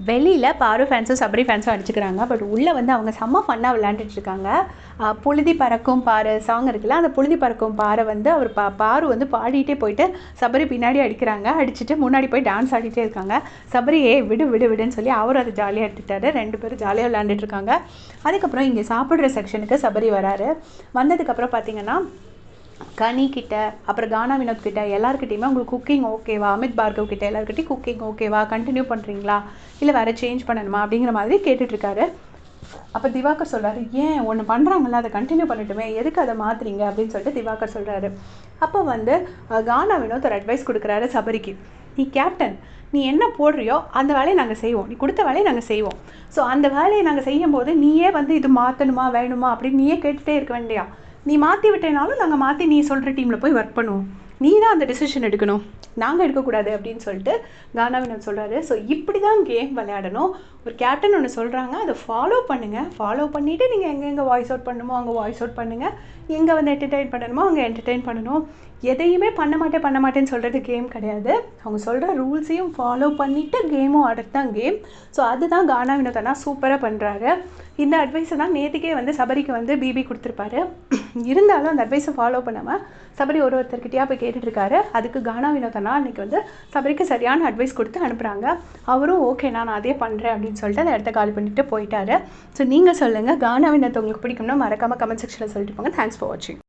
வெளியில் பாரு ஃபேன்ஸும் சபரி ஃபேன்ஸும் அடிச்சுக்கிறாங்க. பட் உள்ளே வந்து அவங்க செம்ம ஃபன்னாக விளையாண்டுட்ருக்காங்க. புழுதி பறக்கும் பாரு சாங் இருக்குல்ல, அந்த புழுதி பறக்கும் பாரை வந்து அவர் பாரு வந்து பாடிட்டே போயிட்டு சபரி பின்னாடி அடிக்கிறாங்க. அடிச்சுட்டு முன்னாடி போய் டான்ஸ் ஆடிட்டே இருக்காங்க. சபரி விடு விடு விடுன்னு சொல்லி அவர் அதை ஜாலியாக எடுத்துட்டாரு. 2 பேரும் ஜாலியாக விளையாண்டுட்ருக்காங்க. அதுக்கப்புறம் இங்கே சாப்பிட்ற செக்ஷனுக்கு சபரி வராரு. வந்ததுக்கப்புறம் பார்த்தீங்கன்னா கனி கிட்ட, அப்புறம் கானா வினோத் கிட்ட எல்லாருக்கிட்டையுமே உங்களுக்கு குக்கிங் ஓகேவா, அமித் பார்கவ் கிட்ட எல்லாருக்கிட்டையும் குக்கிங் ஓகேவா, கண்டினியூ பண்ணுறீங்களா, இல்லை வேறு சேஞ்ச் பண்ணணுமா அப்படிங்கிற மாதிரி கேட்டுட்ருக்காரு. அப்போ திவாகர் சொல்கிறாரு, ஏன் ஒன்று பண்ணுறாங்கல்ல அதை கண்டினியூ பண்ணட்டுமே, எதுக்கு அதை மாற்றுறீங்க அப்படின்னு சொல்லிட்டு திவாகர் சொல்கிறாரு. அப்போ வந்து கானா வினோத் ஒரு அட்வைஸ் கொடுக்குறாரு சபரிக்கு. நீ கேப்டன், நீ என்ன போடுறியோ அந்த வேலையை நாங்கள் செய்வோம், நீ கொடுத்த வேலையை நாங்கள் செய்வோம். ஸோ அந்த வேலையை நாங்கள் செய்யும் போது நீயே வந்து இது மாற்றணுமா வேணுமா அப்படின்னு நீயே கேட்டுகிட்டே இருக்க வேண்டியா, நீ மாற்றி விட்டேனாலும் நாங்கள் மாற்றி நீ சொல்கிற டீமில் போய் ஒர்க் பண்ணுவோம், நீ தான் அந்த டிசிஷன் எடுக்கணும், நாங்கள் எடுக்கக்கூடாது அப்படின்னு சொல்லிட்டு கானா வினோத் சொல்கிறாரு. ஸோ இப்படி தான் கேம் விளையாடணும். ஒரு கேப்டன் ஒன்று சொல்கிறாங்க, அதை ஃபாலோ பண்ணுங்கள். ஃபாலோ பண்ணிவிட்டு நீங்கள் எங்கெங்கே வாய்ஸ் அவுட் பண்ணணுமோ அங்கே வாய்ஸ் அவுட் பண்ணுங்கள், எங்கே வந்து என்டர்டெயின் பண்ணணுமோ அங்கே என்டர்டெயின் பண்ணணும். எதையுமே பண்ண மாட்டேன்னு சொல்கிறது கேம் கிடையாது. அவங்க சொல்கிற ரூல்ஸையும் ஃபாலோ பண்ணிவிட்டு கேமும் ஆடுறது தான் கேம். ஸோ அதுதான் கானா வினோத் அண்ணா சூப்பராக பண்ணுறாரு. இந்த அட்வைஸை தான் நேற்றுக்கே வந்து சபரிக்கு வந்து பிபி கொடுத்துருப்பாரு. இருந்தாலும் அந்த அட்வைஸை ஃபாலோ பண்ணாமல் சபரி ஒருத்தர்கிட்டயா போய் கேட்டுட்ருக்காரு. அதுக்கு கானா வினோத் அண்ணா அன்றைக்கி வந்து சபரிக்கு சரியான அட்வைஸ் கொடுத்து அனுப்புகிறாங்க. அவரும் ஓகே நான் அதே பண்ணுறேன் அப்படின்னு சொல்லிட்டு அந்த இடத்த காலி பண்ணிவிட்டு போயிட்டாரு. ஸோ நீங்கள் சொல்லுங்கள், கானா வினோத் உங்களுக்கு பிடிக்கும்னா மறக்காமல் கமெண்ட் செக்ஷனில் சொல்லிட்டு போங்க. தேங்க்ஸ் ஃபார் வாட்சிங்.